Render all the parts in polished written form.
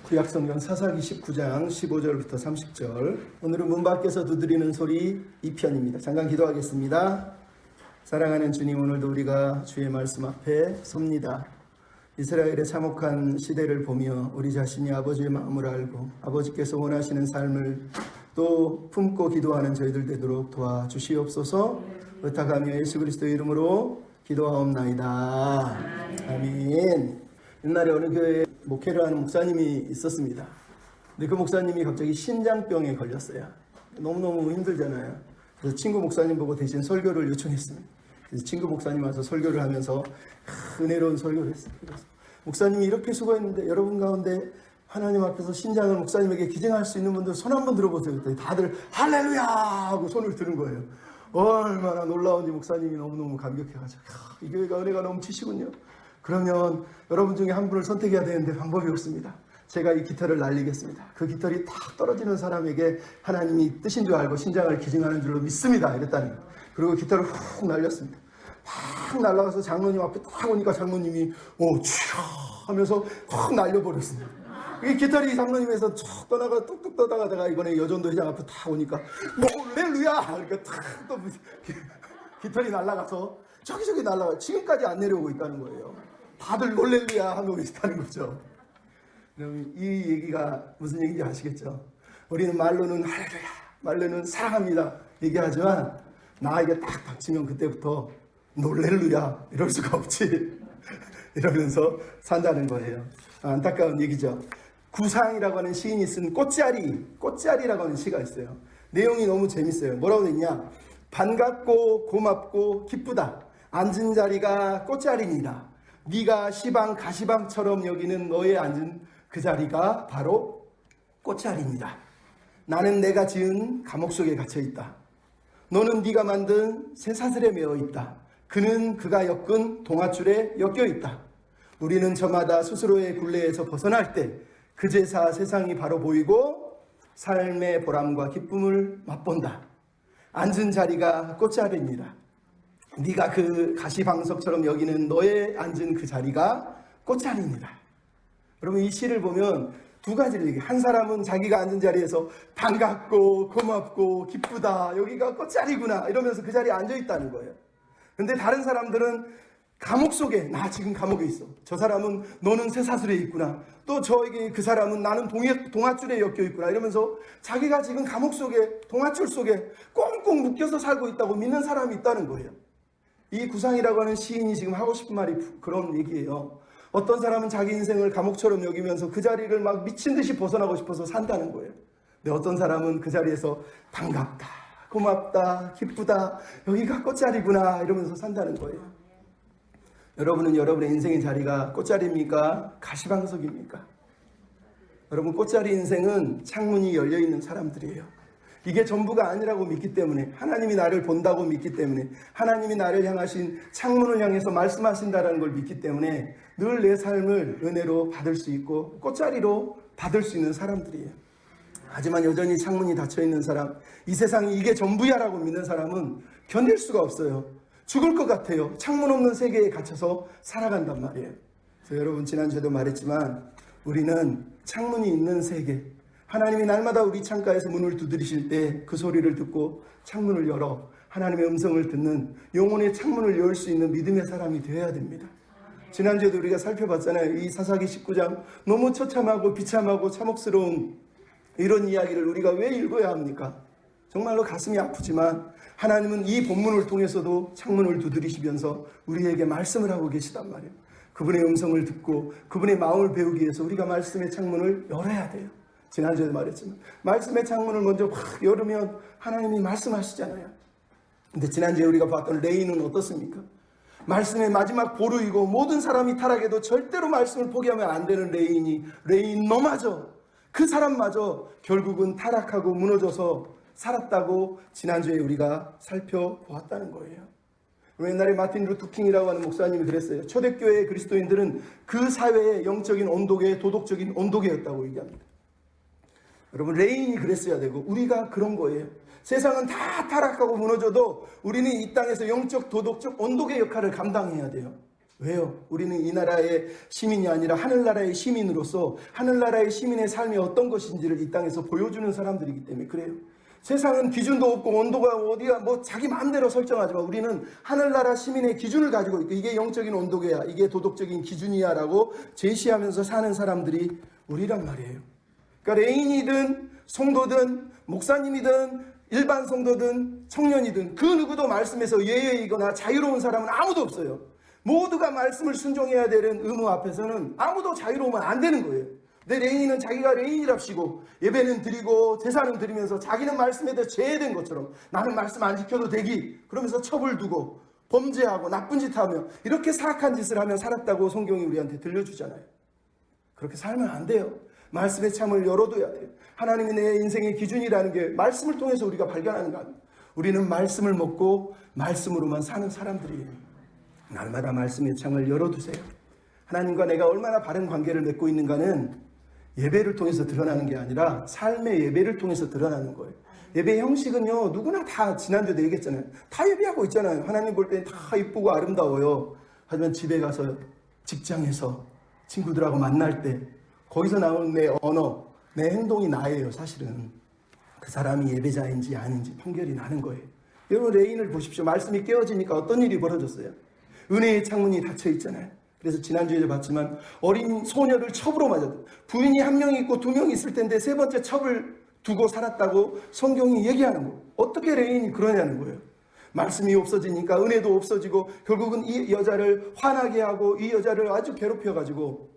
구약성경 사사기 19장 15절부터 30절. 오늘은 문 밖에서 두드리는 소리 2편입니다. 잠깐 기도하겠습니다. 사랑하는 주님, 오늘도 우리가 주의 말씀 앞에 섭니다. 이스라엘의 참혹한 시대를 보며 우리 자신이 아버지의 마음을 알고 아버지께서 원하시는 삶을 또 품고 기도하는 저희들 되도록 도와주시옵소서. 의탁하며 예수 그리스도의 이름으로 기도하옵나이다. 아멘. 옛날에 어느 교회에 목회를 하는 목사님이 있었습니다. 근데 그 목사님이 갑자기 신장병에 걸렸어요. 너무너무 힘들잖아요. 그래서 친구 목사님 보고 대신 설교를 요청했습니다. 그래서 친구 목사님 와서 설교를 하면서 은혜로운 설교를 했어요. 그래서 목사님이 이렇게 수고했는데 여러분 가운데 하나님 앞에서 신장을 목사님에게 기증할 수 있는 분들 손 한번 들어보세요. 그랬더니 다들 할렐루야 하고 손을 드는 거예요. 얼마나 놀라운지 목사님이 너무너무 감격해가지고 이 교회가 은혜가 넘치시군요. 그러면 여러분 중에 한 분을 선택해야 되는데 방법이 없습니다. 제가 이 깃털을 날리겠습니다. 그 깃털이 탁 떨어지는 사람에게 하나님이 뜻인 줄 알고 신장을 기증하는 줄로 믿습니다. 이랬다는 거예요. 그리고 깃털을 훅 날렸습니다. 팍 날아가서 장로님 앞에 딱 오니까 장로님이 쥐야 하면서 확 날려버렸습니다. 이 깃털이 장로님에서 쭉 떠나가 뚝뚝 떠나가다가 이번에 여전도 회장 앞에 딱 오니까 할렐루야! 그러니까 탁 또 깃털이 날아가서 저기 날아가 지금까지 안 내려오고 있다는 거예요. 다들 놀렐루야 하고 있다는 거죠. 그럼 이 얘기가 무슨 얘기인지 아시겠죠? 우리는 말로는 할렐루야, 말로는 사랑합니다 얘기하지만 나에게 딱 닥치면 그때부터 놀렐루야 이럴 수가 없지 이러면서 산다는 거예요. 안타까운 얘기죠. 구상이라고 하는 시인이 쓴 꽃자리라고 하는 시가 있어요. 내용이 너무 재밌어요. 뭐라고 되냐? 반갑고 고맙고 기쁘다. 앉은 자리가 꽃자리니라. 네가 시방 가시방처럼 여기는 너의 앉은 그 자리가 바로 꽃자리입니다. 나는 내가 지은 감옥 속에 갇혀있다. 너는 네가 만든 쇠사슬에 매어있다. 그는 그가 엮은 동아줄에 엮여있다. 우리는 저마다 스스로의 굴레에서 벗어날 때 그제사 세상이 바로 보이고 삶의 보람과 기쁨을 맛본다. 앉은 자리가 꽃자리입니다. 네가 그 가시방석처럼 여기는 너의 앉은 그 자리가 꽃자리입니다. 여러분 이 시를 보면 두 가지를 얘기해요. 한 사람은 자기가 앉은 자리에서 반갑고 고맙고 기쁘다. 여기가 꽃자리구나 이러면서 그 자리에 앉아있다는 거예요. 근데 다른 사람들은 감옥 속에 나 지금 감옥에 있어. 저 사람은 너는 쇠사슬에 있구나. 또 저에게 그 사람은 나는 동아줄에 엮여 있구나. 이러면서 자기가 지금 감옥 속에 동아줄 속에 꽁꽁 묶여서 살고 있다고 믿는 사람이 있다는 거예요. 이 구상이라고 하는 시인이 지금 하고 싶은 말이 그런 얘기예요. 어떤 사람은 자기 인생을 감옥처럼 여기면서 그 자리를 막 미친 듯이 벗어나고 싶어서 산다는 거예요. 근데 어떤 사람은 그 자리에서 반갑다, 고맙다, 기쁘다, 여기가 꽃자리구나 이러면서 산다는 거예요. 여러분은 여러분의 인생의 자리가 꽃자리입니까? 가시방석입니까? 여러분 꽃자리 인생은 창문이 열려있는 사람들이에요. 이게 전부가 아니라고 믿기 때문에 하나님이 나를 본다고 믿기 때문에 하나님이 나를 향하신 창문을 향해서 말씀하신다는 걸 믿기 때문에 늘 내 삶을 은혜로 받을 수 있고 꽃자리로 받을 수 있는 사람들이에요. 하지만 여전히 창문이 닫혀있는 사람, 이 세상이 이게 전부야 라고 믿는 사람은 견딜 수가 없어요. 죽을 것 같아요. 창문 없는 세계에 갇혀서 살아간단 말이에요. 그래서 여러분 지난주에도 말했지만 우리는 창문이 있는 세계, 하나님이 날마다 우리 창가에서 문을 두드리실 때 그 소리를 듣고 창문을 열어 하나님의 음성을 듣는 영혼의 창문을 열 수 있는 믿음의 사람이 되어야 됩니다. 지난주에도 우리가 살펴봤잖아요. 이 사사기 19장 너무 처참하고 비참하고 참혹스러운 이런 이야기를 우리가 왜 읽어야 합니까? 정말로 가슴이 아프지만 하나님은 이 본문을 통해서도 창문을 두드리시면서 우리에게 말씀을 하고 계시단 말이에요. 그분의 음성을 듣고 그분의 마음을 배우기 위해서 우리가 말씀의 창문을 열어야 돼요. 지난주에도 말했지만 말씀의 창문을 먼저 확 열으면 하나님이 말씀하시잖아요. 근데 지난주에 우리가 봤던 레인은 어떻습니까? 말씀의 마지막 보루이고 모든 사람이 타락해도 절대로 말씀을 포기하면 안 되는 레인 너마저 그 사람마저 결국은 타락하고 무너져서 살았다고 지난주에 우리가 살펴보았다는 거예요. 옛날에 마틴 루터 킹이라고 하는 목사님이 그랬어요. 초대교회의 그리스도인들은 그 사회의 영적인 온도계, 도덕적인 온도계였다고 얘기합니다. 여러분 레인이 그랬어야 되고 우리가 그런 거예요. 세상은 다 타락하고 무너져도 우리는 이 땅에서 영적, 도덕적 온도계 역할을 감당해야 돼요. 왜요? 우리는 이 나라의 시민이 아니라 하늘나라의 시민으로서 하늘나라의 시민의 삶이 어떤 것인지를 이 땅에서 보여주는 사람들이기 때문에 그래요. 세상은 기준도 없고 온도가 어디야 뭐 자기 마음대로 설정하지만 우리는 하늘나라 시민의 기준을 가지고 있고 이게 영적인 온도계야, 이게 도덕적인 기준이야 라고 제시하면서 사는 사람들이 우리란 말이에요. 그러니까 레인이든 성도든 목사님이든 일반 성도든 청년이든 그 누구도 말씀에서 예외이거나 자유로운 사람은 아무도 없어요. 모두가 말씀을 순종해야 되는 의무 앞에서는 아무도 자유로우면 안 되는 거예요. 내 레인은 자기가 레인이랍시고 예배는 드리고 제사는 드리면서 자기는 말씀에 대해 죄된 것처럼 나는 말씀 안 지켜도 되기 그러면서 첩을 두고 범죄하고 나쁜 짓 하며 이렇게 사악한 짓을 하며 살았다고 성경이 우리한테 들려주잖아요. 그렇게 살면 안 돼요. 말씀의 창을 열어둬야 돼요. 하나님이 내 인생의 기준이라는 게 말씀을 통해서 우리가 발견하는 거 아니에요. 우리는 말씀을 먹고 말씀으로만 사는 사람들이에요. 날마다 말씀의 창을 열어두세요. 하나님과 내가 얼마나 바른 관계를 맺고 있는가는 예배를 통해서 드러나는 게 아니라 삶의 예배를 통해서 드러나는 거예요. 예배 형식은요, 누구나 다 지난주에도 얘기했잖아요. 다 예배하고 있잖아요. 하나님 볼 때 다 이쁘고 아름다워요. 하지만 집에 가서 직장에서 친구들하고 만날 때 거기서 나오는 내 언어, 내 행동이 나예요. 사실은 그 사람이 예배자인지 아닌지 판결이 나는 거예요. 여러분 레인을 보십시오. 말씀이 깨어지니까 어떤 일이 벌어졌어요? 은혜의 창문이 닫혀 있잖아요. 그래서 지난주에도 봤지만 어린 소녀를 첩으로 맞았다. 부인이 한 명 있고 두 명 있을 텐데 세 번째 첩을 두고 살았다고 성경이 얘기하는 거예요. 어떻게 레인이 그러냐는 거예요. 말씀이 없어지니까 은혜도 없어지고 결국은 이 여자를 화나게 하고 이 여자를 아주 괴롭혀가지고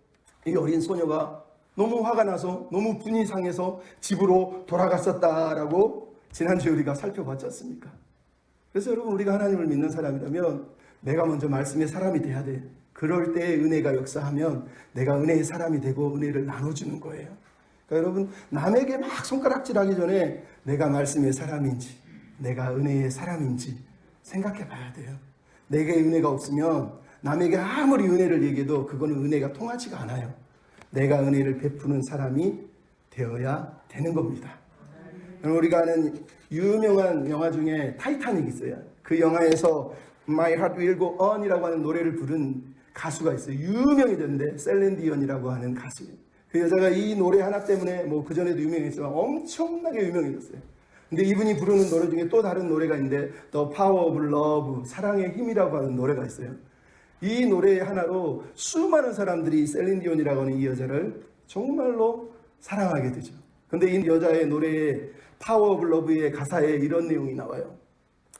이 어린 소녀가 너무 화가 나서 너무 분이 상해서 집으로 돌아갔었다라고 지난주에 우리가 살펴봤지 않습니까? 그래서 여러분 우리가 하나님을 믿는 사람이라면 내가 먼저 말씀의 사람이 돼야 돼. 그럴 때 은혜가 역사하면 내가 은혜의 사람이 되고 은혜를 나눠주는 거예요. 그러니까 여러분 남에게 막 손가락질하기 전에 내가 말씀의 사람인지 내가 은혜의 사람인지 생각해 봐야 돼요. 내게 은혜가 없으면 남에게 아무리 은혜를 얘기해도 그거는 은혜가 통하지가 않아요. 내가 은혜를 베푸는 사람이 되어야 되는 겁니다. 우리가 아는 유명한 영화 중에 타이타닉이 있어요. 그 영화에서 My Heart Will Go On이라고 하는 노래를 부른 가수가 있어요. 유명해졌는데 셀린 디온이라고 하는 가수예요. 그 여자가 이 노래 하나 때문에 뭐 그전에도 유명했지만 엄청나게 유명해졌어요. 근데 이분이 부르는 노래 중에 또 다른 노래가 있는데 The Power of Love, 사랑의 힘이라고 하는 노래가 있어요. 이 노래 하나로 수많은 사람들이 셀린 디온이라고 하는 이 여자를 정말로 사랑하게 되죠. 근데 이 여자의 노래의 Power of Love의 가사에 이런 내용이 나와요.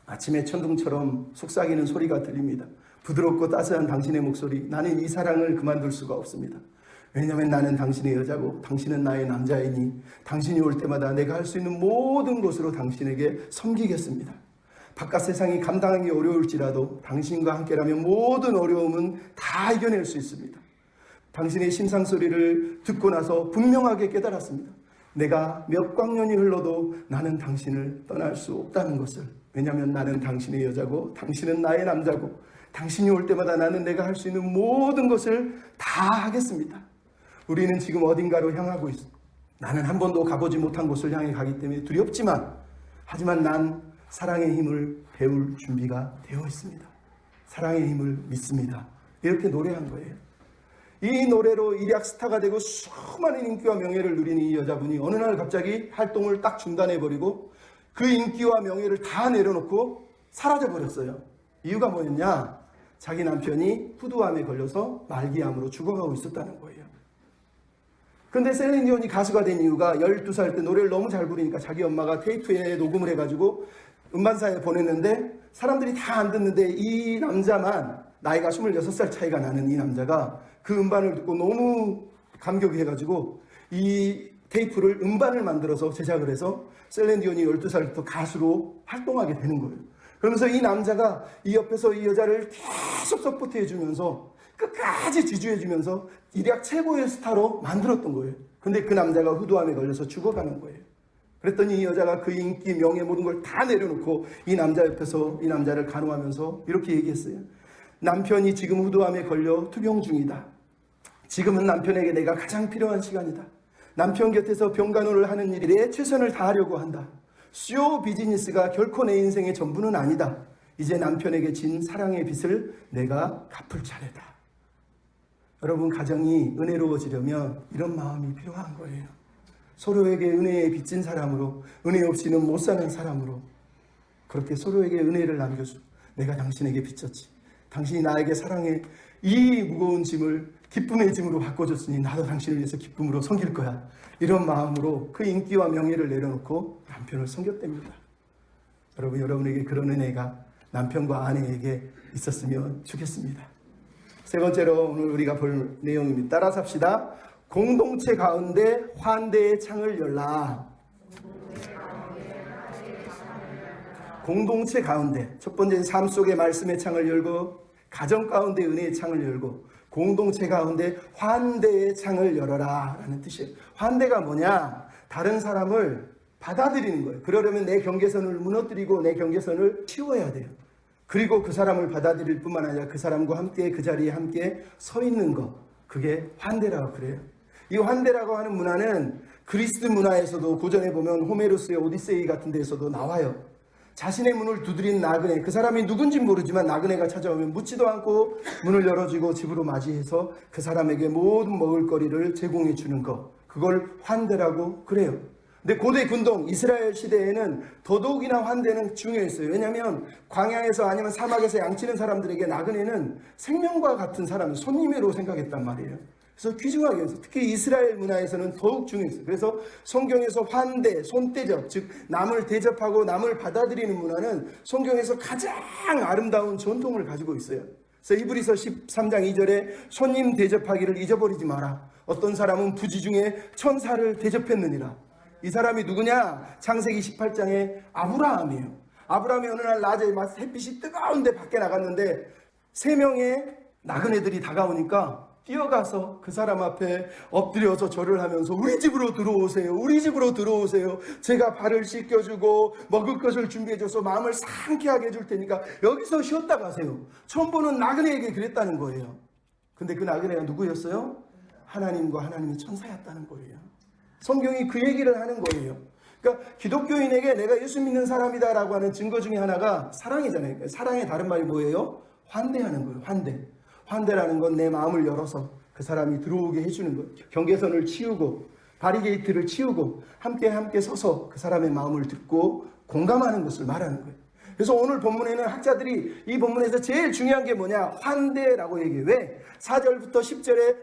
아침에 천둥처럼 속삭이는 소리가 들립니다. 부드럽고 따스한 당신의 목소리, 나는 이 사랑을 그만둘 수가 없습니다. 왜냐하면 나는 당신의 여자고 당신은 나의 남자이니 당신이 올 때마다 내가 할 수 있는 모든 것으로 당신에게 섬기겠습니다. 바깥 세상이 감당하기 어려울지라도 당신과 함께라면 모든 어려움은 다 이겨낼 수 있습니다. 당신의 심상소리를 듣고 나서 분명하게 깨달았습니다. 내가 몇 광년이 흘러도 나는 당신을 떠날 수 없다는 것을. 왜냐하면 나는 당신의 여자고 당신은 나의 남자고 당신이 올 때마다 나는 내가 할 수 있는 모든 것을 다 하겠습니다. 우리는 지금 어딘가로 향하고 있어. 나는 한 번도 가보지 못한 곳을 향해 가기 때문에 두렵지만 하지만 난 사랑의 힘을 배울 준비가 되어 있습니다. 사랑의 힘을 믿습니다. 이렇게 노래한 거예요. 이 노래로 일약 스타가 되고 수많은 인기와 명예를 누리는 이 여자분이 어느 날 갑자기 활동을 딱 중단해버리고 그 인기와 명예를 다 내려놓고 사라져버렸어요. 이유가 뭐였냐? 자기 남편이 후두암에 걸려서 말기암으로 죽어가고 있었다는 거예요. 근데 셀린 디온이 가수가 된 이유가 12살 때 노래를 너무 잘 부르니까 자기 엄마가 테이프에 녹음을 해가지고 음반사에 보냈는데 사람들이 다 안 듣는데 이 남자만 나이가 26살 차이가 나는 이 남자가 그 음반을 듣고 너무 감격해가지고 이 테이프를 음반을 만들어서 제작을 해서 셀린 디온이 12살부터 가수로 활동하게 되는 거예요. 그러면서 이 남자가 이 옆에서 이 여자를 계속 서포트해주면서 끝까지 지지해주면서 일약 최고의 스타로 만들었던 거예요. 근데 그 남자가 후두암에 걸려서 죽어가는 거예요. 그랬더니 이 여자가 그 인기, 명예 모든 걸 다 내려놓고 이 남자 옆에서 이 남자를 간호하면서 이렇게 얘기했어요. 남편이 지금 후두암에 걸려 투병 중이다. 지금은 남편에게 내가 가장 필요한 시간이다. 남편 곁에서 병간호를 하는 일에 최선을 다하려고 한다. 쇼 비즈니스가 결코 내 인생의 전부는 아니다. 이제 남편에게 진 사랑의 빚을 내가 갚을 차례다. 여러분 가정이 은혜로워지려면 이런 마음이 필요한 거예요. 서로에게 은혜에 빚진 사람으로, 은혜 없이는 못 사는 사람으로 그렇게 서로에게 은혜를 남겨줘. 내가 당신에게 빚졌지. 당신이 나에게 사랑해 이 무거운 짐을 기쁨의 짐으로 바꿔줬으니 나도 당신을 위해서 기쁨으로 섬길 거야. 이런 마음으로 그 인기와 명예를 내려놓고 남편을 섬겼답니다. 여러분에게 그런 은혜가 남편과 아내에게 있었으면 좋겠습니다. 세 번째로 오늘 우리가 볼 내용입니다. 따라서 합시다. 공동체 가운데 환대의 창을 열라. 공동체 가운데, 첫 번째는 삶 속의 말씀의 창을 열고, 가정 가운데 은혜의 창을 열고, 공동체 가운데 환대의 창을 열어라 라는 뜻이에요. 환대가 뭐냐? 다른 사람을 받아들이는 거예요. 그러려면 내 경계선을 무너뜨리고 내 경계선을 치워야 돼요. 그리고 그 사람을 받아들일 뿐만 아니라 그 사람과 함께 그 자리에 함께 서 있는 것, 그게 환대라고 그래요. 이 환대라고 하는 문화는 그리스 문화에서도 고전에 보면 호메로스의 오디세이 같은 데에서도 나와요. 자신의 문을 두드린 나그네, 그 사람이 누군지 모르지만 나그네가 찾아오면 묻지도 않고 문을 열어주고 집으로 맞이해서 그 사람에게 모든 먹을거리를 제공해 주는 것, 그걸 환대라고 그래요. 근데 고대 근동 이스라엘 시대에는 더더욱이나 환대는 중요했어요. 왜냐하면 광야에서 아니면 사막에서 양치는 사람들에게 나그네는 생명과 같은 사람, 손님으로 생각했단 말이에요. 그래서 귀중하게 해서 특히 이스라엘 문화에서는 더욱 중요했어요. 그래서 성경에서 환대, 손대접, 즉 남을 대접하고 남을 받아들이는 문화는 성경에서 가장 아름다운 전통을 가지고 있어요. 그래서 이브리서 13장 2절에 손님 대접하기를 잊어버리지 마라. 어떤 사람은 부지 중에 천사를 대접했느니라. 이 사람이 누구냐? 창세기 18장에 아브라함이에요. 아브라함이 어느 날 낮에 햇빛이 뜨거운데 밖에 나갔는데 3명의 나그네들이 다가오니까 뛰어가서 그 사람 앞에 엎드려서 절을 하면서 우리 집으로 들어오세요. 우리 집으로 들어오세요. 제가 발을 씻겨주고 먹을 것을 준비해줘서 마음을 상쾌하게 해줄 테니까 여기서 쉬었다 가세요. 처음 보는 나그네에게 그랬다는 거예요. 근데 그 나그네가 누구였어요? 하나님과 하나님의 천사였다는 거예요. 성경이 그 얘기를 하는 거예요. 그러니까 기독교인에게 내가 예수 믿는 사람이다라고 하는 증거 중에 하나가 사랑이잖아요. 사랑의 다른 말이 뭐예요? 환대하는 거예요. 환대. 환대라는 건 내 마음을 열어서 그 사람이 들어오게 해주는 거예요. 경계선을 치우고 바리게이트를 치우고 함께 서서 그 사람의 마음을 듣고 공감하는 것을 말하는 거예요. 그래서 오늘 본문에는 학자들이 이 본문에서 제일 중요한 게 뭐냐? 환대라고 얘기해요. 왜? 4절부터 10절에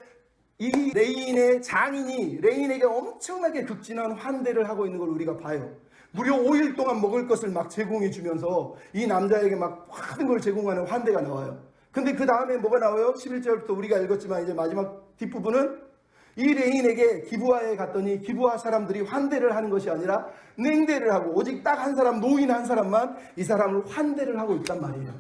이 레인의 장인이 레인에게 엄청나게 극진한 환대를 하고 있는 걸 우리가 봐요. 무려 5일 동안 먹을 것을 막 제공해 주면서 이 남자에게 막 많은 걸 제공하는 환대가 나와요. 근데 그 다음에 뭐가 나와요? 11절부터 우리가 읽었지만 이제 마지막 뒷부분은 이 레인에게 기브아에 갔더니 기브아 사람들이 환대를 하는 것이 아니라 냉대를 하고 오직 딱 한 사람, 노인 한 사람만 이 사람을 환대를 하고 있단 말이에요.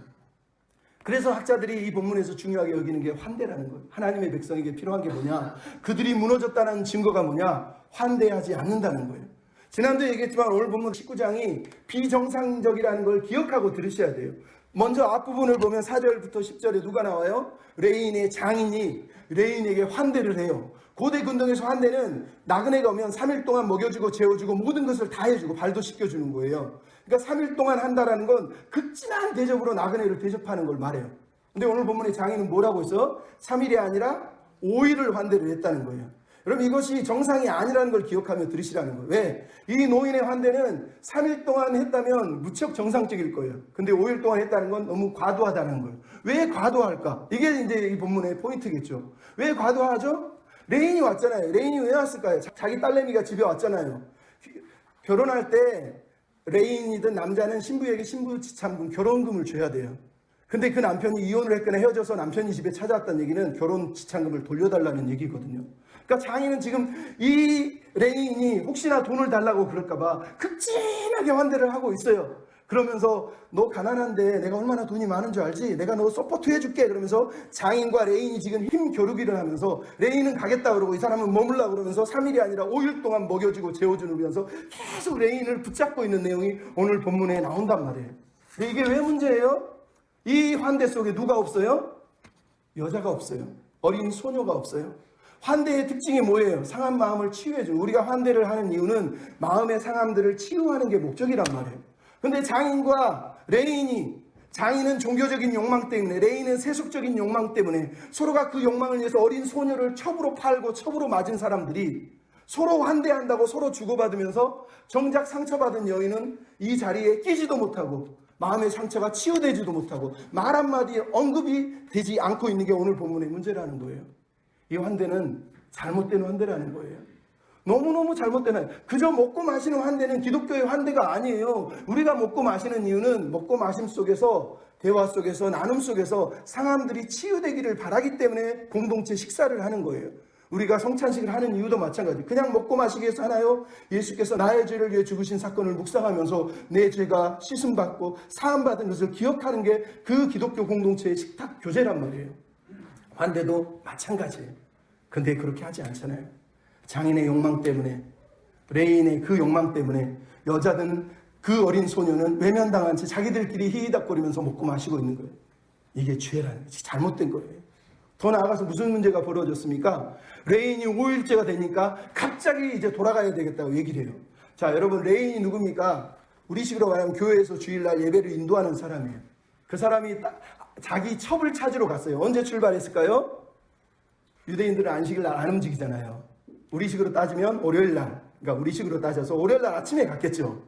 그래서 학자들이 이 본문에서 중요하게 여기는 게 환대라는 거예요. 하나님의 백성에게 필요한 게 뭐냐? 그들이 무너졌다는 증거가 뭐냐? 환대하지 않는다는 거예요. 지난주에 얘기했지만 오늘 본문 19장이 비정상적이라는 걸 기억하고 들으셔야 돼요. 먼저 앞부분을 보면 4절부터 10절에 누가 나와요? 레인의 장인이 레인에게 환대를 해요. 고대 근동에서 환대는 나그네가 오면 3일 동안 먹여주고 재워주고 모든 것을 다 해주고 발도 씻겨주는 거예요. 그러니까 3일 동안 한다라는 건 극진한 대접으로 나그네를 대접하는 걸 말해요. 근데 오늘 본문의 장인은 뭐라고 했어? 3일이 아니라 5일을 환대를 했다는 거예요. 여러분 이것이 정상이 아니라는 걸 기억하며 들으시라는 거예요. 왜? 이 노인의 환대는 3일 동안 했다면 무척 정상적일 거예요. 근데 5일 동안 했다는 건 너무 과도하다는 거예요. 왜 과도할까? 이게 이제 이 본문의 포인트겠죠. 왜 과도하죠? 레인이 왔잖아요. 레인이 왜 왔을까요? 자기 딸내미가 집에 왔잖아요. 결혼할 때 레인이든 남자는 신부에게 신부지참금, 결혼금을 줘야 돼요. 근데 그 남편이 이혼을 했거나 헤어져서 남편이 집에 찾아왔다는 얘기는 결혼 지참금을 돌려달라는 얘기거든요. 그러니까 장인은 지금 이 레인이 혹시나 돈을 달라고 그럴까봐 극진하게 환대를 하고 있어요. 그러면서 너 가난한데 내가 얼마나 돈이 많은 줄 알지? 내가 너 서포트 해줄게. 그러면서 장인과 레인이 지금 힘 겨루기를 하면서 레인은 가겠다 그러고 이 사람은 머물라 그러면서 3일이 아니라 5일 동안 먹여주고 재워주면서 계속 레인을 붙잡고 있는 내용이 오늘 본문에 나온단 말이에요. 근데 이게 왜 문제예요? 이 환대 속에 누가 없어요? 여자가 없어요. 어린 소녀가 없어요. 환대의 특징이 뭐예요? 상한 마음을 치유해주는. 우리가 환대를 하는 이유는 마음의 상함들을 치유하는 게 목적이란 말이에요. 근데 장인과 레인이 장인은 종교적인 욕망 때문에, 레이는 세속적인 욕망 때문에 서로가 그 욕망을 위해서 어린 소녀를 첩으로 팔고 첩으로 맞은 사람들이 서로 환대한다고 서로 주고받으면서 정작 상처받은 여인은 이 자리에 끼지도 못하고 마음의 상처가 치유되지도 못하고 말 한마디 언급이 되지 않고 있는 게 오늘 본문의 문제라는 거예요. 이 환대는 잘못된 환대라는 거예요. 너무너무 잘못된, 그저 먹고 마시는 환대는 기독교의 환대가 아니에요. 우리가 먹고 마시는 이유는 먹고 마심 속에서, 대화 속에서, 나눔 속에서 사람들이 치유되기를 바라기 때문에 공동체 식사를 하는 거예요. 우리가 성찬식을 하는 이유도 마찬가지. 그냥 먹고 마시기 위해서 하나요? 예수께서 나의 죄를 위해 죽으신 사건을 묵상하면서 내 죄가 씻음받고 사함받은 것을 기억하는 게 그 기독교 공동체의 식탁 교제란 말이에요. 환대도 마찬가지예요. 근데 그렇게 하지 않잖아요. 장인의 욕망 때문에, 레인의 그 욕망 때문에 여자든 그 어린 소녀는 외면당한 채 자기들끼리 히히닥거리면서 먹고 마시고 있는 거예요. 이게 죄라는 거지. 잘못된 거예요. 더 나아가서 무슨 문제가 벌어졌습니까? 레인이 5일째가 되니까 갑자기 이제 돌아가야 되겠다고 얘기를 해요. 자, 여러분, 레인이 누굽니까? 우리식으로 말하면 교회에서 주일날 예배를 인도하는 사람이에요. 그 사람이 자기 첩을 찾으러 갔어요. 언제 출발했을까요? 유대인들은 안식일 날 안 움직이잖아요. 우리식으로 따지면 월요일날, 그러니까 우리식으로 따져서 월요일날 아침에 갔겠죠.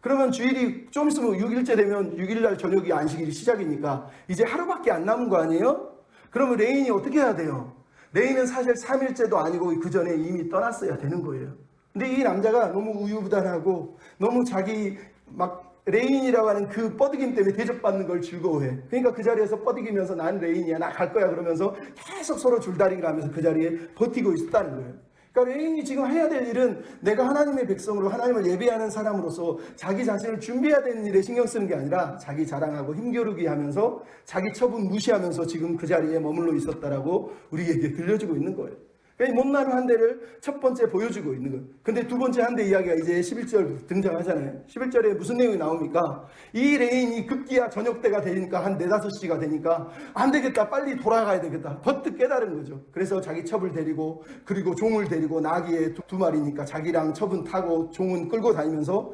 그러면 주일이 좀 있으면 6일째 되면 6일날 저녁이 안식일이 시작이니까 이제 하루밖에 안 남은 거 아니에요? 그러면 레인이 어떻게 해야 돼요? 레인은 사실 3일째도 아니고 그 전에 이미 떠났어야 되는 거예요. 근데 이 남자가 너무 우유부단하고 너무 자기 막 레인이라고 하는 그 뻐득임 때문에 대접받는 걸 즐거워해. 그러니까 그 자리에서 뻐득이면서 난 레인이야, 나 갈 거야 그러면서 계속 서로 줄다리기를 하면서 그 자리에 버티고 있었다는 거예요. 그러니까 레인이 지금 해야 될 일은 내가 하나님의 백성으로 하나님을 예배하는 사람으로서 자기 자신을 준비해야 되는 일에 신경 쓰는 게 아니라 자기 자랑하고 힘겨루기 하면서 자기 처분 무시하면서 지금 그 자리에 머물러 있었다라고 우리에게 들려주고 있는 거예요. 그러니까 못난 환대를 첫 번째 보여주고 있는 거예요. 근데 두 번째 환대 이야기가 이제 11절 등장하잖아요. 11절에 무슨 내용이 나옵니까? 이 레인이 급기야 저녁 때가 되니까 한 4, 5시가 되니까 안 되겠다, 빨리 돌아가야 되겠다, 버뜩 깨달은 거죠. 그래서 자기 첩을 데리고, 그리고 종을 데리고, 나귀에 두 마리니까 자기랑 첩은 타고 종은 끌고 다니면서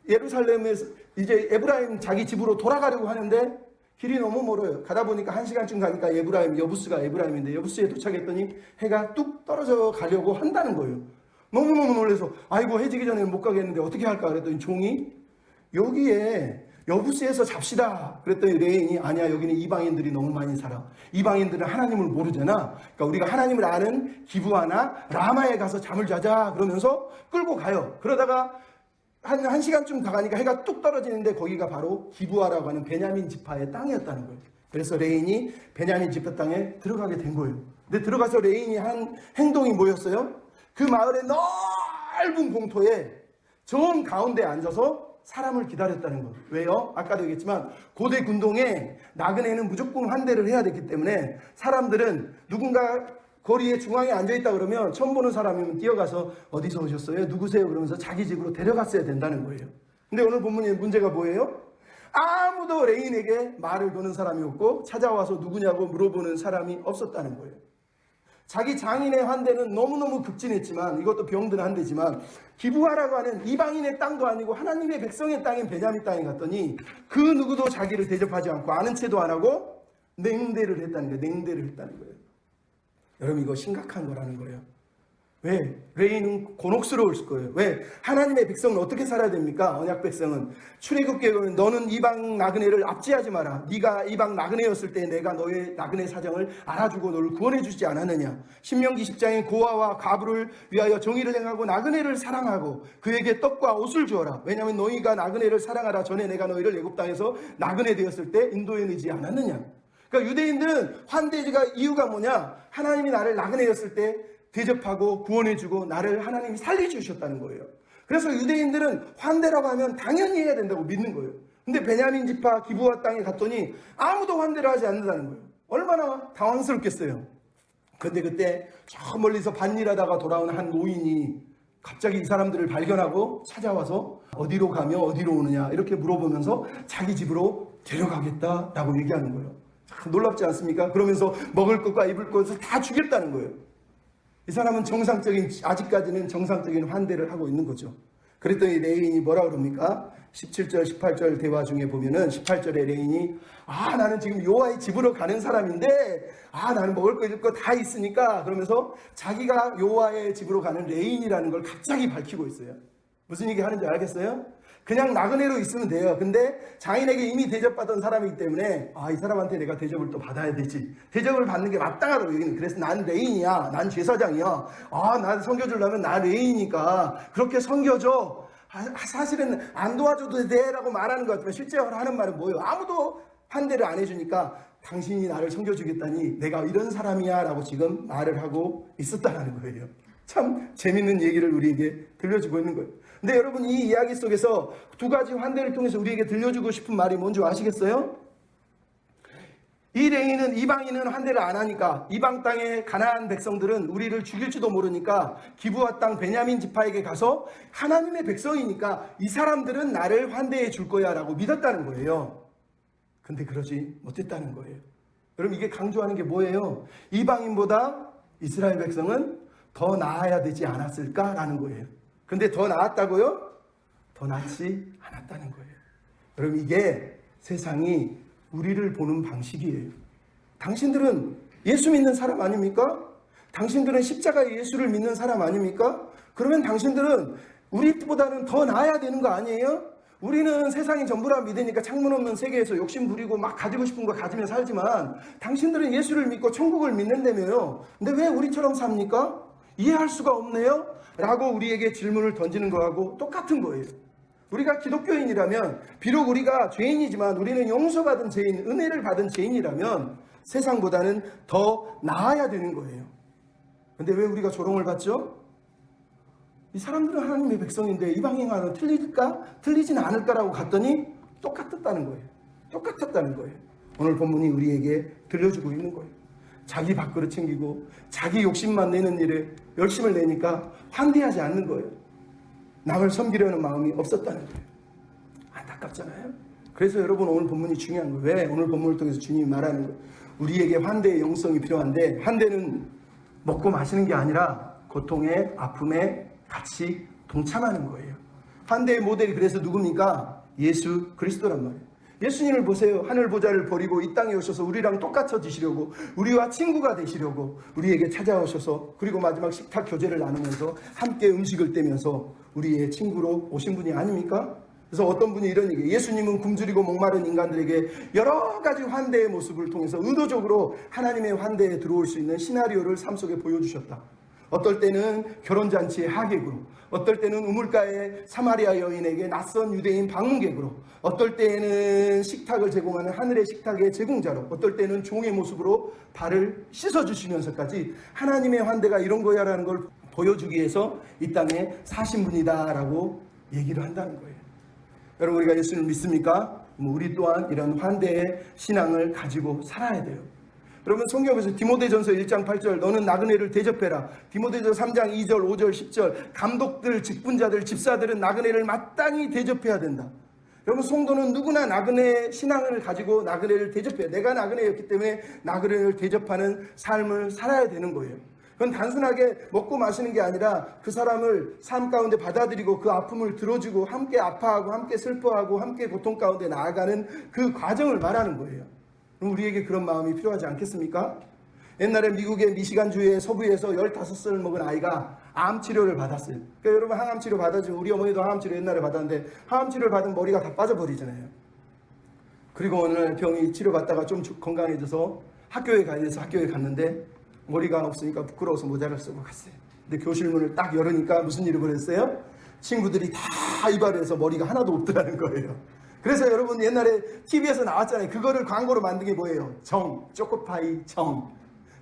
예루살렘에서 이제 에브라임 자기 집으로 돌아가려고 하는데 길이 너무 멀어요. 가다 보니까 1시간쯤 가니까 여부스가 에브라임인데 여부스에 도착했더니 해가 뚝 떨어져 가려고 한다는 거예요. 너무너무 놀라서 아이고 해 지기 전에 못 가겠는데 어떻게 할까 그랬더니 종이 여기에 여부스에서 잡시다 그랬더니 레인이 아니야, 여기는 이방인들이 너무 많이 살아. 이방인들은 하나님을 모르잖아. 그러니까 우리가 하나님을 아는 기브아나 라마에 가서 잠을 자자 그러면서 끌고 가요. 그러다가 한 시간쯤 가가니까 해가 뚝 떨어지는데 거기가 바로 기브아라고 하는 베냐민 지파의 땅이었다는 거예요. 그래서 레인이 베냐민 지파 땅에 들어가게 된 거예요. 근데 들어가서 레인이 한 행동이 뭐였어요? 그 마을의 넓은 공터에 정 가운데 앉아서 사람을 기다렸다는 거예요. 왜요? 아까도 얘기했지만 고대 군동에 나그네는 무조건 환대를 해야 됐기 때문에 사람들은 누군가 거리에 중앙에 앉아있다 그러면 처음 보는 사람이면 뛰어가서 어디서 오셨어요? 누구세요? 그러면서 자기 집으로 데려갔어야 된다는 거예요. 근데 오늘 본문의 문제가 뭐예요? 아무도 레인에게 말을 거는 사람이 없고 찾아와서 누구냐고 물어보는 사람이 없었다는 거예요. 자기 장인의 환대는 너무너무 급진했지만, 이것도 병든 환대지만, 기브아라고 하는 이방인의 땅도 아니고 하나님의 백성의 땅인 베냐민 땅에 갔더니 그 누구도 자기를 대접하지 않고 아는 체도 안 하고 냉대를 했다는 거예요. 냉대를 했다는 거예요. 여러분, 이거 심각한 거라는 거예요. 왜? 레인은 곤혹스러울 거예요. 왜? 하나님의 백성은 어떻게 살아야 됩니까? 언약 백성은 출애굽기에 보면 너는 이방 나그네를 압제하지 마라. 네가 이방 나그네였을 때 내가 너의 나그네 사정을 알아주고 너를 구원해 주지 않았느냐. 신명기 10장에 고아와 과부를 위하여 정의를 행하고 나그네를 사랑하고 그에게 떡과 옷을 주어라. 왜냐하면 너희가 나그네를 사랑하라 전에 내가 너희를 애굽 땅에서 나그네 되었을 때 인도해 내지 않았느냐. 그러니까 유대인들은 환대가 이유가 뭐냐? 하나님이 나를 나그네였을 때 대접하고 구원해주고 나를 하나님이 살려주셨다는 거예요. 그래서 유대인들은 환대라고 하면 당연히 해야 된다고 믿는 거예요. 근데 베냐민 지파 기브아 땅에 갔더니 아무도 환대를 하지 않는다는 거예요. 얼마나 당황스럽겠어요. 근데 그때 저 멀리서 밭일하다가 돌아온 한 노인이 갑자기 이 사람들을 발견하고 찾아와서 어디로 가며 어디로 오느냐 이렇게 물어보면서 자기 집으로 데려가겠다라고 얘기하는 거예요. 참 놀랍지 않습니까? 그러면서 먹을 것과 입을 것을 다 주겠다는 거예요. 이 사람은 아직까지는 정상적인 환대를 하고 있는 거죠. 그랬더니 레인이 뭐라 그럽니까? 17절 18절 대화 중에 보면은 18절에 레인이 나는 지금 여호와의 집으로 가는 사람인데 나는 먹을 거 입을 거 다 있으니까, 그러면서 자기가 여호와의 집으로 가는 레인이라는 걸 갑자기 밝히고 있어요. 무슨 얘기 하는지 알겠어요? 그냥 나그네로 있으면 돼요. 근데 장인에게 이미 대접받은 사람이기 때문에 이 사람한테 내가 대접을 또 받아야 되지. 대접을 받는 게 마땅하다고 얘기는. 그래서 난 레인이야. 난 제사장이야. 난 섬겨주려면 나 레인이니까 그렇게 섬겨줘. 사실은 안 도와줘도 돼라고 말하는 것 같지만 실제로 하는 말은 뭐예요? 아무도 환대를 안 해주니까 당신이 나를 섬겨주겠다니 내가 이런 사람이야 라고 지금 말을 하고 있었다는 거예요. 참 재밌는 얘기를 우리에게 들려주고 있는 거예요. 근데 여러분, 이 이야기 속에서 두 가지 환대를 통해서 우리에게 들려주고 싶은 말이 뭔지 아시겠어요? 이 레인은, 이방인은 환대를 안 하니까, 이방 땅의 가나안 백성들은 우리를 죽일지도 모르니까 기브아 땅 베냐민 지파에게 가서 하나님의 백성이니까 이 사람들은 나를 환대해 줄 거야 라고 믿었다는 거예요. 근데 그러지 못했다는 거예요. 여러분, 이게 강조하는 게 뭐예요? 이방인보다 이스라엘 백성은 더 나아야 되지 않았을까라는 거예요. 근데 더 나았다고요? 더 낫지 않았다는 거예요. 여러분, 이게 세상이 우리를 보는 방식이에요. 당신들은 예수 믿는 사람 아닙니까? 당신들은 십자가의 예수를 믿는 사람 아닙니까? 그러면 당신들은 우리보다는 더 나아야 되는 거 아니에요? 우리는 세상이 전부라 믿으니까 창문 없는 세계에서 욕심 부리고 막 가지고 싶은 거 가지며 살지만 당신들은 예수를 믿고 천국을 믿는다며요. 근데 왜 우리처럼 삽니까? 이해할 수가 없네요? 라고 우리에게 질문을 던지는 거하고 똑같은 거예요. 우리가 기독교인이라면, 비록 우리가 죄인이지만 우리는 용서받은 죄인, 은혜를 받은 죄인이라면 세상보다는 더 나아야 되는 거예요. 근데 왜 우리가 조롱을 받죠? 이 사람들은 하나님의 백성인데 이방인과는 틀리지는 않을까라고 갔더니 똑같았다는 거예요. 똑같았다는 거예요. 오늘 본문이 우리에게 들려주고 있는 거예요. 자기 밥그릇 챙기고 자기 욕심만 내는 일에 열심을 내니까 환대하지 않는 거예요. 남을 섬기려는 마음이 없었다는 거예요. 안타깝잖아요. 그래서 여러분, 오늘 본문이 중요한 거예요. 왜? 오늘 본문을 통해서 주님이 말하는 거예요. 우리에게 환대의 영성이 필요한데, 환대는 먹고 마시는 게 아니라 고통에, 아픔에 같이 동참하는 거예요. 환대의 모델이 그래서 누굽니까? 예수 그리스도란 말이에요. 예수님을 보세요. 하늘 보좌를 버리고 이 땅에 오셔서 우리랑 똑같아지시려고, 우리와 친구가 되시려고 우리에게 찾아오셔서, 그리고 마지막 식탁 교제를 나누면서 함께 음식을 떼면서 우리의 친구로 오신 분이 아닙니까? 그래서 어떤 분이 이런 얘기예요. 예수님은 굶주리고 목마른 인간들에게 여러 가지 환대의 모습을 통해서 의도적으로 하나님의 환대에 들어올 수 있는 시나리오를 삶 속에 보여주셨다. 어떨 때는 결혼잔치의 하객으로, 어떨 때는 우물가의 사마리아 여인에게 낯선 유대인 방문객으로, 어떨 때는 식탁을 제공하는 하늘의 식탁의 제공자로, 어떨 때는 종의 모습으로 발을 씻어주시면서까지 하나님의 환대가 이런 거야 라는 걸 보여주기 위해서 이 땅에 사신 분이다 라고 얘기를 한다는 거예요. 여러분, 우리가 예수를 믿습니까? 우리 또한 이런 환대의 신앙을 가지고 살아야 돼요. 그러면 성경에서 디모데전서 1장 8절 너는 나그네를 대접해라. 디모데전서 3장 2절 5절 10절 감독들, 직분자들, 집사들은 나그네를 마땅히 대접해야 된다. 여러분, 성도는 누구나 나그네 신앙을 가지고 나그네를 대접해야, 내가 나그네였기 때문에 나그네를 대접하는 삶을 살아야 되는 거예요. 그건 단순하게 먹고 마시는 게 아니라 그 사람을 삶 가운데 받아들이고 그 아픔을 들어주고 함께 아파하고 함께 슬퍼하고 함께 고통 가운데 나아가는 그 과정을 말하는 거예요. 그럼 우리에게 그런 마음이 필요하지 않겠습니까? 옛날에 미국의 미시간주의 서부에서 15살 먹은 아이가 암 치료를 받았어요. 그러니까 여러분, 항암 치료 받아주면, 우리 어머니도 항암 치료 옛날에 받았는데 항암 치료를 받으면 머리가 다 빠져버리잖아요. 그리고 어느 날 병이 치료받다가 좀 건강해져서 학교에 가야 돼서 학교에 갔는데 머리가 없으니까 부끄러워서 모자를 쓰고 갔어요. 근데 교실 문을 딱 열으니까 무슨 일이 벌어졌어요? 친구들이 다 이발을 해서 머리가 하나도 없더라는 거예요. 그래서 여러분, 옛날에 TV에서 나왔잖아요. 그거를 광고로 만든 게 뭐예요? 정, 초코파이 정.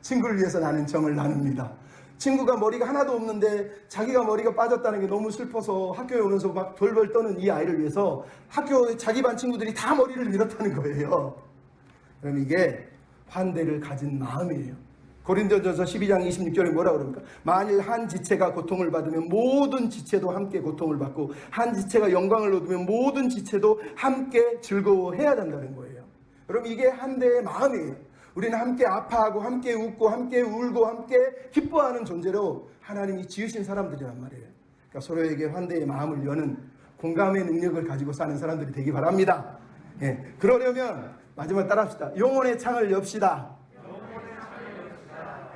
친구를 위해서 나는 정을 나눕니다. 친구가 머리가 하나도 없는데 자기가 머리가 빠졌다는 게 너무 슬퍼서 학교에 오면서 막 돌벌 떠는 이 아이를 위해서 학교 자기 반 친구들이 다 머리를 밀었다는 거예요. 그럼 이게 환대를 가진 마음이에요. 고린도전서 12장 26절에 뭐라고 그럽니까? 만일 한 지체가 고통을 받으면 모든 지체도 함께 고통을 받고, 한 지체가 영광을 얻으면 모든 지체도 함께 즐거워해야 된다는 거예요. 여러분, 이게 환대의 마음이에요. 우리는 함께 아파하고 함께 웃고 함께 울고 함께 기뻐하는 존재로 하나님이 지으신 사람들이란 말이에요. 그러니까 서로에게 환대의 마음을 여는 공감의 능력을 가지고 사는 사람들이 되기 바랍니다. 예, 그러려면 마지막 따라합시다. 영혼의 창을 엽시다.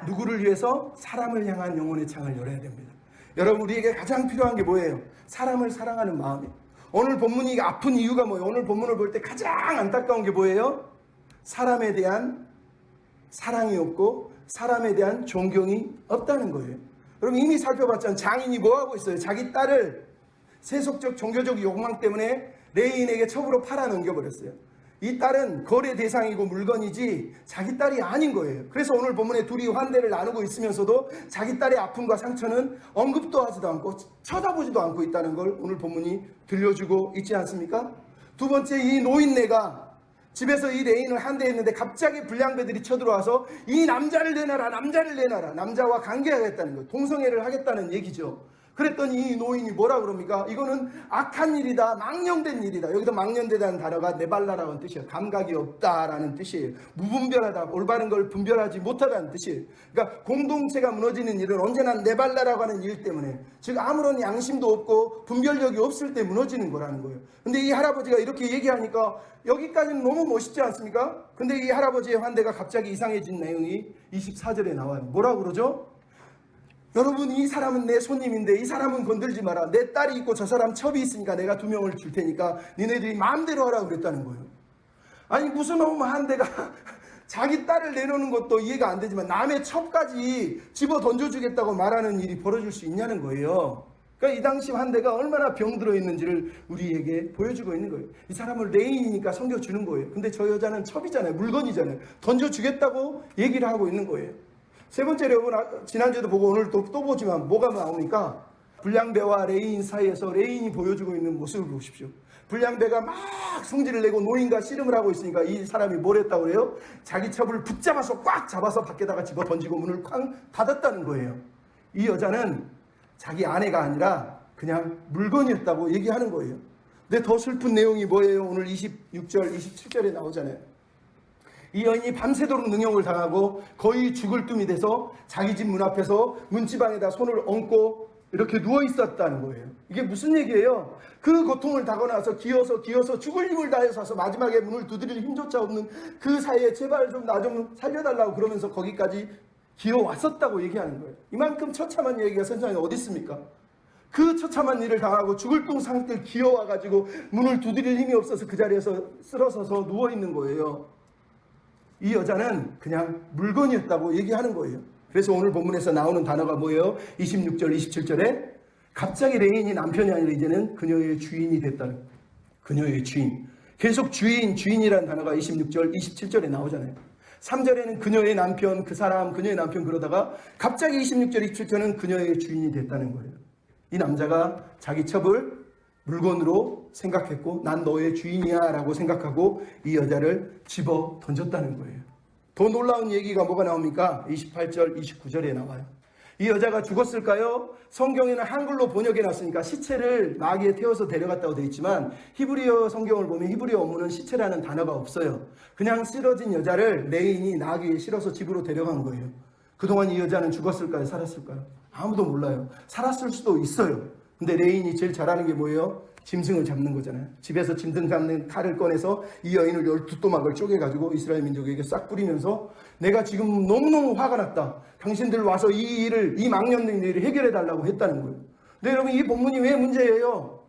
누구를 위해서? 사람을 향한 영혼의 창을 열어야 됩니다. 여러분, 우리에게 가장 필요한 게 뭐예요? 사람을 사랑하는 마음이에요. 오늘 본문이 아픈 이유가 뭐예요? 오늘 본문을 볼 때 가장 안타까운 게 뭐예요? 사람에 대한 사랑이 없고 사람에 대한 존경이 없다는 거예요. 여러분, 이미 살펴봤잖아요. 장인이 뭐하고 있어요? 자기 딸을 세속적 종교적 욕망 때문에 레인에게 첩으로 팔아 넘겨버렸어요. 이 딸은 거래 대상이고 물건이지 자기 딸이 아닌 거예요. 그래서 오늘 본문에 둘이 환대를 나누고 있으면서도 자기 딸의 아픔과 상처는 언급도 하지도 않고 쳐다보지도 않고 있다는 걸 오늘 본문이 들려주고 있지 않습니까? 두 번째, 이 노인네가 집에서 이 레인을 환대했는데 갑자기 불량배들이 쳐들어와서 이 남자를 내놔라, 남자를 내놔라, 남자와 관계하겠다는 거예요. 동성애를 하겠다는 얘기죠. 그랬더니 이 노인이 뭐라 그럽니까? 이거는 악한 일이다, 망령된 일이다. 여기서 망령되다는 단어가 네발라라는 뜻이에요. 감각이 없다라는 뜻이에요. 무분별하다, 올바른 걸 분별하지 못하다는 뜻이에요. 그러니까 공동체가 무너지는 일은 언제나 네발라라고 하는 일 때문에, 즉 아무런 양심도 없고 분별력이 없을 때 무너지는 거라는 거예요. 근데 이 할아버지가 이렇게 얘기하니까 여기까지는 너무 멋있지 않습니까? 근데 이 할아버지의 환대가 갑자기 이상해진 내용이 24절에 나와요. 뭐라고 그러죠? 여러분, 이 사람은 내 손님인데 이 사람은 건들지 마라. 내 딸이 있고 저 사람 첩이 있으니까 내가 2명을 줄 테니까 니네들이 마음대로 하라고 그랬다는 거예요. 아니, 무슨 놈 한대가 자기 딸을 내놓는 것도 이해가 안 되지만 남의 첩까지 집어 던져주겠다고 말하는 일이 벌어질 수 있냐는 거예요. 그러니까 이 당시 환대가 얼마나 병들어 있는지를 우리에게 보여주고 있는 거예요. 이 사람을 레인이니까 섬겨주는 거예요. 근데 저 여자는 첩이잖아요. 물건이잖아요. 던져주겠다고 얘기를 하고 있는 거예요. 세 번째로, 여러분, 지난주에도 보고 오늘 또 보지만 뭐가 나옵니까? 불량배와 레인 사이에서 레인이 보여주고 있는 모습을 보십시오. 불량배가 막 성질을 내고 노인과 씨름을 하고 있으니까 이 사람이 뭘 했다고 그래요? 자기 첩을 붙잡아서 꽉 잡아서 밖에다가 집어 던지고 문을 쾅 닫았다는 거예요. 이 여자는 자기 아내가 아니라 그냥 물건이었다고 얘기하는 거예요. 근데 더 슬픈 내용이 뭐예요? 오늘 26절, 27절에 나오잖아요. 이 여인이 밤새도록 능욕을 당하고 거의 죽을 뜸이 돼서 자기 집 문 앞에서 문지방에다 손을 얹고 이렇게 누워 있었다는 거예요. 이게 무슨 얘기예요? 그 고통을 당하고 나서 기어서 죽을 힘을 다해서 와서 마지막에 문을 두드릴 힘조차 없는 그 사이에 제발 좀 나 좀 살려달라고 그러면서 거기까지 기어왔었다고 얘기하는 거예요. 이만큼 처참한 얘기가 세상에 어디 있습니까? 그 처참한 일을 당하고 죽을 둥 상태를 기어와가지고 문을 두드릴 힘이 없어서 그 자리에서 쓰러서서 누워있는 거예요. 이 여자는 그냥 물건이었다고 얘기하는 거예요. 그래서 오늘 본문에서 나오는 단어가 뭐예요? 26절, 27절에 갑자기 레인이 남편이 아니라 이제는 그녀의 주인이 됐다는 거예요. 그녀의 주인. 계속 주인이라는 단어가 26절, 27절에 나오잖아요. 3절에는 그녀의 남편, 그 사람, 그녀의 남편 그러다가 갑자기 26절, 27절은 그녀의 주인이 됐다는 거예요. 이 남자가 자기 첩을 물건으로 생각했고 난 너의 주인이야 라고 생각하고 이 여자를 집어 던졌다는 거예요. 더 놀라운 얘기가 뭐가 나옵니까? 28절, 29절에 나와요. 이 여자가 죽었을까요? 성경에는 한글로 번역해놨으니까 시체를 나귀에 태워서 데려갔다고 되어 있지만 히브리어 성경을 보면 히브리어 원문은 시체라는 단어가 없어요. 그냥 쓰러진 여자를 레인이 나귀에 실어서 집으로 데려간 거예요. 그동안 이 여자는 죽었을까요? 살았을까요? 아무도 몰라요. 살았을 수도 있어요. 근데 레인이 제일 잘하는 게 뭐예요? 짐승을 잡는 거잖아요. 집에서 짐승 잡는 칼을 꺼내서 이 여인을 12또막을 쪼개가지고 이스라엘 민족에게 싹 뿌리면서 내가 지금 너무너무 화가 났다. 당신들 와서 이 일을, 이 망령된 일을 해결해달라고 했다는 거예요. 근데 여러분, 이 본문이 왜 문제예요?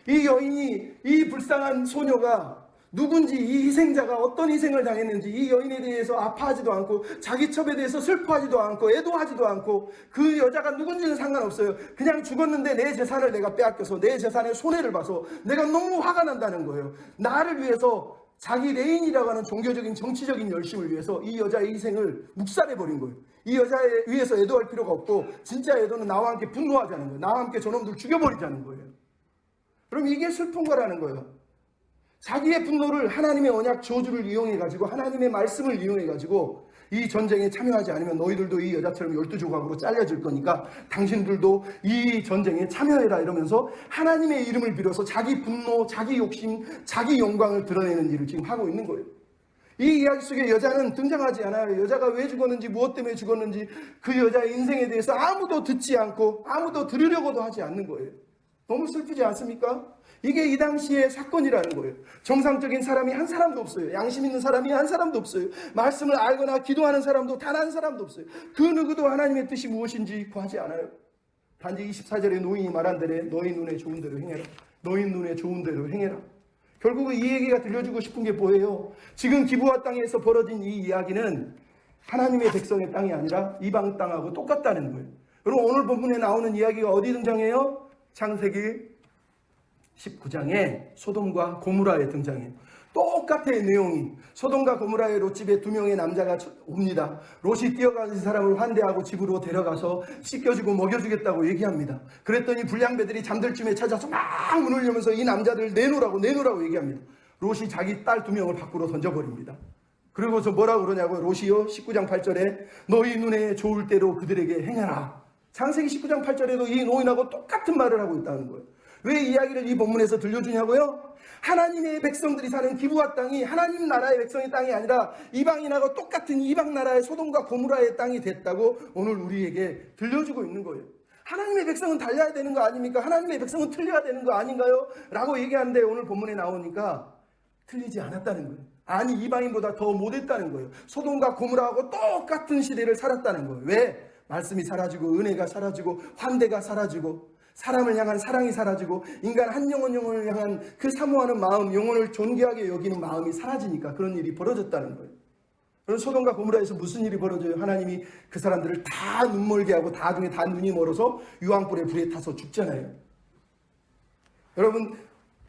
이 여인이, 이 불쌍한 소녀가 누군지, 이 희생자가 어떤 희생을 당했는지 이 여인에 대해서 아파하지도 않고 자기 첩에 대해서 슬퍼하지도 않고 애도하지도 않고 그 여자가 누군지는 상관없어요. 그냥 죽었는데 내 재산을 내가 빼앗겨서 내 재산에 손해를 봐서 내가 너무 화가 난다는 거예요. 나를 위해서 자기 레인이라고 하는 종교적인 정치적인 열심을 위해서 이 여자의 희생을 묵살해버린 거예요. 이 여자에 위해서 애도할 필요가 없고 진짜 애도는 나와 함께 분노하자는 거예요. 나와 함께 저놈들 죽여버리자는 거예요. 그럼 이게 슬픈 거라는 거예요. 자기의 분노를 하나님의 언약 저주를 이용해가지고 하나님의 말씀을 이용해가지고 이 전쟁에 참여하지 않으면 너희들도 이 여자처럼 12조각으로 잘려질 거니까 당신들도 이 전쟁에 참여해라 이러면서 하나님의 이름을 빌어서 자기 분노, 자기 욕심, 자기 영광을 드러내는 일을 지금 하고 있는 거예요. 이 이야기 속에 여자는 등장하지 않아요. 여자가 왜 죽었는지 무엇 때문에 죽었는지 그 여자의 인생에 대해서 아무도 듣지 않고 아무도 들으려고도 하지 않는 거예요. 너무 슬프지 않습니까? 이게 이 당시의 사건이라는 거예요. 정상적인 사람이 한 사람도 없어요. 양심 있는 사람이 한 사람도 없어요. 말씀을 알거나 기도하는 사람도 단 한 사람도 없어요. 그 누구도 하나님의 뜻이 무엇인지 구하지 않아요. 단지 24절에 노인이 말한 대로 너희 눈에 좋은 대로 행해라. 너희 눈에 좋은 대로 행해라. 결국은 이 얘기가 들려주고 싶은 게 뭐예요? 지금 기브아 땅에서 벌어진 이 이야기는 하나님의 백성의 땅이 아니라 이방 땅하고 똑같다는 거예요. 여러분, 오늘 본문에 나오는 이야기가 어디 등장해요? 창세기 19장에 소돔과 고무라에 등장해요. 똑같아요, 내용이. 소돔과 고무라의 롯집에 두 명의 남자가 옵니다. 롯이 뛰어가는 사람을 환대하고 집으로 데려가서 씻겨주고 먹여주겠다고 얘기합니다. 그랬더니 불량배들이 잠들 쯤에 찾아서 막 문을 열면서 이 남자들 내놓으라고 얘기합니다. 롯이 자기 딸 두 명을 밖으로 던져버립니다. 그리고서 뭐라고 그러냐고요? 롯이요, 19장 8절에 너희 눈에 좋을 대로 그들에게 행하라. 창세기 19장 8절에도 이 노인하고 똑같은 말을 하고 있다는 거예요. 왜 이야기를 이 본문에서 들려주냐고요? 하나님의 백성들이 사는 기브아 땅이 하나님 나라의 백성의 땅이 아니라 이방인하고 똑같은 이방 나라의 소돔과 고무라의 땅이 됐다고 오늘 우리에게 들려주고 있는 거예요. 하나님의 백성은 달려야 되는 거 아닙니까? 하나님의 백성은 틀려야 되는 거 아닌가요? 라고 얘기하는데 오늘 본문에 나오니까 틀리지 않았다는 거예요. 아니, 이방인보다 더 못했다는 거예요. 소돔과 고무라하고 똑같은 시대를 살았다는 거예요. 왜? 말씀이 사라지고 은혜가 사라지고 환대가 사라지고 사람을 향한 사랑이 사라지고 인간 한 영혼을 향한 그 사모하는 마음, 영혼을 존귀하게 여기는 마음이 사라지니까 그런 일이 벌어졌다는 거예요. 그럼 소돔과 고무라에서 무슨 일이 벌어져요? 하나님이 그 사람들을 다 눈멀게 하고 나중에 다 눈이 멀어서 유황불에 불에 타서 죽잖아요. 여러분,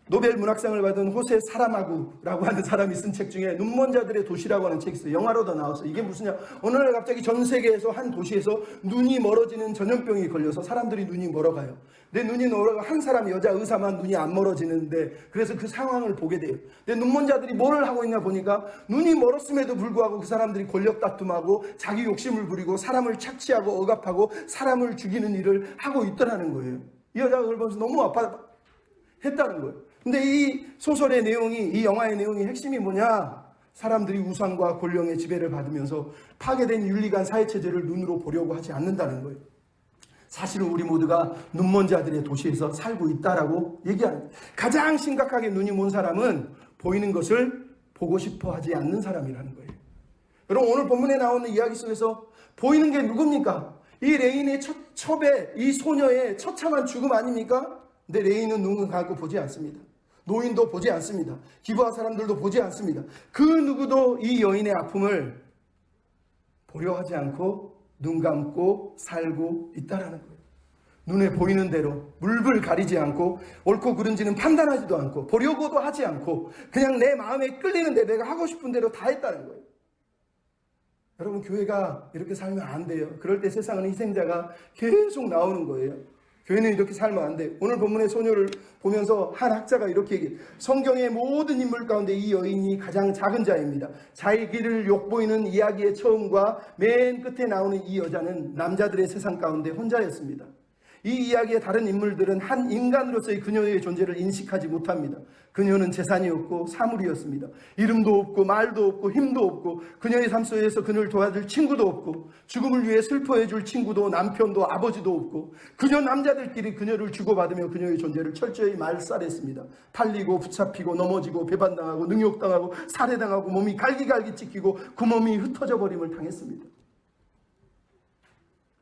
노벨 문학상을 받은 호세 사라마구라고 하는 사람이 쓴 책 중에 눈먼 자들의 도시라고 하는 책이 있어요. 영화로도 나왔어요. 이게 무슨냐? 어느 날 갑자기 전 세계에서 한 도시에서 눈이 멀어지는 전염병이 걸려서 사람들이 눈이 멀어가요. 내 눈이 멀어가 한 사람 여자 의사만 눈이 안 멀어지는데 그래서 그 상황을 보게 돼요. 근데 눈먼 자들이 뭘 하고 있냐 보니까 눈이 멀었음에도 불구하고 그 사람들이 권력 다툼하고 자기 욕심을 부리고 사람을 착취하고 억압하고 사람을 죽이는 일을 하고 있더라는 거예요. 이 여자가 그걸 보면서 너무 아파했다는 거예요. 근데 이 소설의 내용이, 이 영화의 내용이 핵심이 뭐냐? 사람들이 우상과 권력의 지배를 받으면서 파괴된 윤리관 사회체제를 눈으로 보려고 하지 않는다는 거예요. 사실은 우리 모두가 눈먼 자들의 도시에서 살고 있다라고 얘기합니다. 가장 심각하게 눈이 먼 사람은 보이는 것을 보고 싶어 하지 않는 사람이라는 거예요. 여러분, 오늘 본문에 나오는 이야기 속에서 보이는 게 누굽니까? 이 레인의 첩의, 이 소녀의 처참한 죽음 아닙니까? 근데 레인은 눈을 감고 보지 않습니다. 노인도 보지 않습니다. 기브아 사람들도 보지 않습니다. 그 누구도 이 여인의 아픔을 보려 하지 않고 눈 감고 살고 있다라는 거예요. 눈에 보이는 대로 물불 가리지 않고 옳고 그른지는 판단하지도 않고 보려고도 하지 않고 그냥 내 마음에 끌리는데 내가 하고 싶은 대로 다 했다는 거예요. 여러분, 교회가 이렇게 살면 안 돼요. 그럴 때 세상은 희생자가 계속 나오는 거예요. 교회는 이렇게 살면 안 돼. 오늘 본문의 소녀를 보면서 한 학자가 이렇게 얘기해요. 성경의 모든 인물 가운데 이 여인이 가장 작은 자입니다. 자기를 욕보이는 이야기의 처음과 맨 끝에 나오는 이 여자는 남자들의 세상 가운데 혼자였습니다. 이 이야기의 다른 인물들은 한 인간으로서의 그녀의 존재를 인식하지 못합니다. 그녀는 재산이었고 사물이었습니다. 이름도 없고 말도 없고 힘도 없고 그녀의 삶 속에서 그녀를 도와줄 친구도 없고 죽음을 위해 슬퍼해줄 친구도 남편도 아버지도 없고 그녀 남자들끼리 그녀를 주고받으며 그녀의 존재를 철저히 말살했습니다. 팔리고 붙잡히고 넘어지고 배반당하고 능욕당하고 살해당하고 몸이 갈기갈기 찢기고 그 몸이 흩어져 버림을 당했습니다.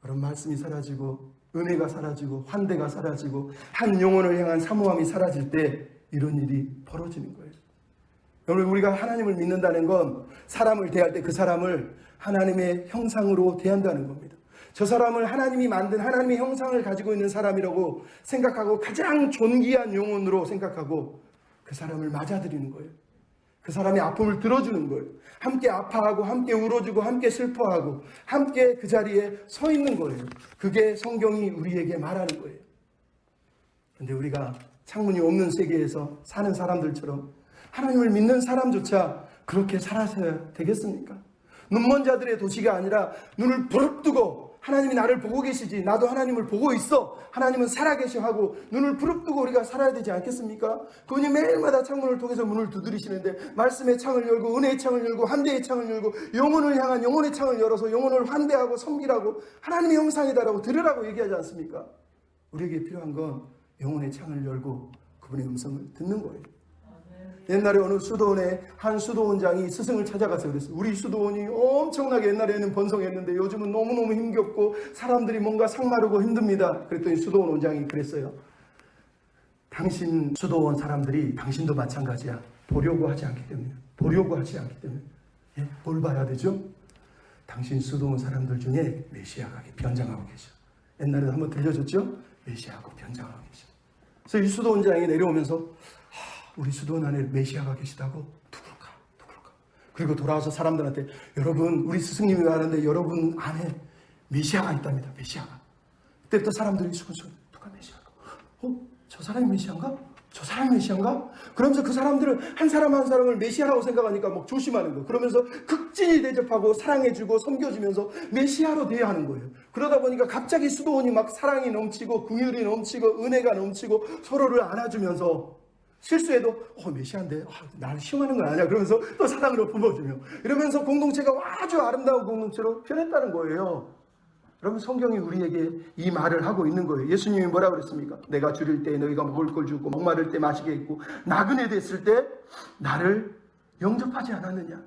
그런 말씀이 사라지고 은혜가 사라지고 환대가 사라지고 한 영혼을 향한 사모함이 사라질 때 이런 일이 벌어지는 거예요. 여러분, 우리가 하나님을 믿는다는 건 사람을 대할 때 그 사람을 하나님의 형상으로 대한다는 겁니다. 저 사람을 하나님이 만든 하나님의 형상을 가지고 있는 사람이라고 생각하고 가장 존귀한 영혼으로 생각하고 그 사람을 맞아들이는 거예요. 그 사람의 아픔을 들어주는 거예요. 함께 아파하고 함께 울어주고 함께 슬퍼하고 함께 그 자리에 서 있는 거예요. 그게 성경이 우리에게 말하는 거예요. 그런데 우리가 창문이 없는 세계에서 사는 사람들처럼 하나님을 믿는 사람조차 그렇게 살아서야 되겠습니까? 눈먼 자들의 도시가 아니라 눈을 부릅뜨고 하나님이 나를 보고 계시지, 나도 하나님을 보고 있어, 하나님은 살아계셔 하고 눈을 부릅뜨고 우리가 살아야 되지 않겠습니까? 그분이 매일마다 창문을 통해서 문을 두드리시는데 말씀의 창을 열고 은혜의 창을 열고 환대의 창을 열고 영혼을 향한 영혼의 창을 열어서 영혼을 환대하고 섬기라고 하나님의 형상이다라고 들으라고 얘기하지 않습니까? 우리에게 필요한 건 영혼의 창을 열고 그분의 음성을 듣는 거예요. 옛날에 어느 수도원에 한 수도원장이 스승을 찾아가서 그랬어요. 우리 수도원이 엄청나게 옛날에는 번성했는데 요즘은 너무너무 힘겹고 사람들이 뭔가 상마르고 힘듭니다. 그랬더니 수도원 원장이 그랬어요. 당신 수도원 사람들이 당신도 마찬가지야. 보려고 하지 않기 때문에. 예? 뭘 봐야 되죠? 당신 수도원 사람들 중에 메시아가 변장하고 계셔. 옛날에도 한번 들려줬죠? 메시아하고 변장하고 계셔. 그래서 이 수도원장이 내려오면서 우리 수도원 안에 메시아가 계시다고? 누굴까? 그리고 돌아와서 사람들한테 여러분 우리 스승님이 말하는데 여러분 안에 메시아가 있답니다. 메시아가. 그때부터 사람들이 수근수근 누가 메시아가? 저 사람이 메시아인가? 저 사람이 메시아인가? 그러면서 그 사람들은 한 사람 한 사람을 메시아라고 생각하니까 막 조심하는 거예요. 그러면서 극진히 대접하고 사랑해주고 섬겨주면서 메시아로 돼야 하는 거예요. 그러다 보니까 갑자기 수도원이 막 사랑이 넘치고 긍휼이 넘치고 은혜가 넘치고 서로를 안아주면서 실수해도 메시아인데 나를 시험하는 건 아니야 그러면서 또 사랑으로 품어주며 이러면서 공동체가 아주 아름다운 공동체로 변했다는 거예요. 여러분 성경이 우리에게 이 말을 하고 있는 거예요. 예수님이 뭐라 그랬습니까? 내가 줄일 때 너희가 먹을 걸 주고 목마를 때 마시게 했고 나그네 됐을 때 나를 영접하지 않았느냐.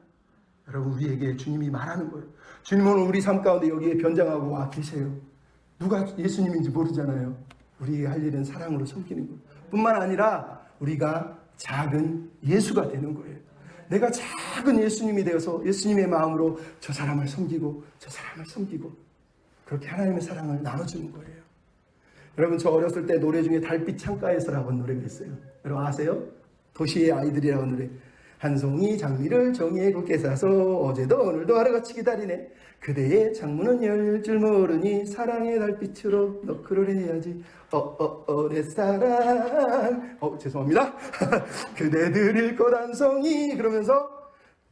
여러분 우리에게 주님이 말하는 거예요. 주님은 우리 삶 가운데 여기에 변장하고 와 계세요. 누가 예수님인지 모르잖아요. 우리에게 할 일은 사랑으로 섬기는 거예요. 뿐만 아니라 우리가 작은 예수가 되는 거예요. 내가 작은 예수님이 되어서 예수님의 마음으로 저 사람을 섬기고 그렇게 하나님의 사랑을 나눠주는 거예요. 여러분 저 어렸을 때 노래 중에 달빛 창가에서라고 노래가 있어요. 여러분 아세요? 도시의 아이들이라고 노래. 한 송이 장미를 종이에 곱게 싸서 어제도 오늘도 하루같이 기다리네. 그대의 창문은 열릴 줄 모르니 사랑의 달빛으로 너클을 해야지. 내 사랑. 죄송합니다. 그대 드릴 꽃 한 송이. 그러면서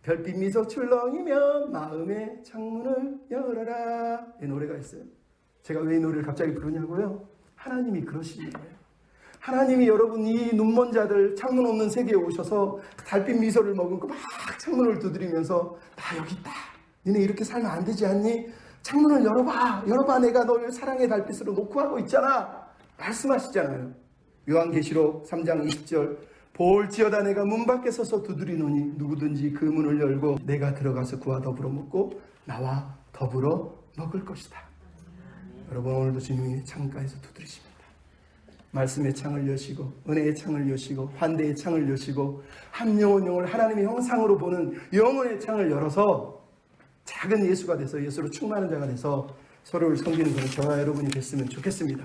별빛 미소 출렁이며 마음의 창문을 열어라. 이 노래가 있어요. 제가 왜 이 노래를 갑자기 부르냐고요? 하나님이 그러시는 거예요. 하나님이 여러분 이 눈먼 자들 창문 없는 세계에 오셔서 달빛 미소를 머금고 막 창문을 두드리면서 나 여기 있다. 너네 이렇게 살면 안 되지 않니? 창문을 열어봐. 내가 너를 사랑의 달빛으로 놓고 하고 있잖아. 말씀하시잖아요. 요한계시록 3장 20절 볼지어다 내가 문 밖에 서서 두드리노니 누구든지 그 문을 열고 내가 들어가서 그와 더불어 먹고 나와 더불어 먹을 것이다. 여러분 오늘도 주님이 창가에서 두드리십니다. 말씀의 창을 여시고 은혜의 창을 여시고 환대의 창을 여시고 한 영혼을 하나님의 형상으로 보는 영혼의 창을 열어서 작은 예수가 돼서 예수로 충만한 자가 돼서 서로를 섬기는 그런 저와 여러분이 됐으면 좋겠습니다.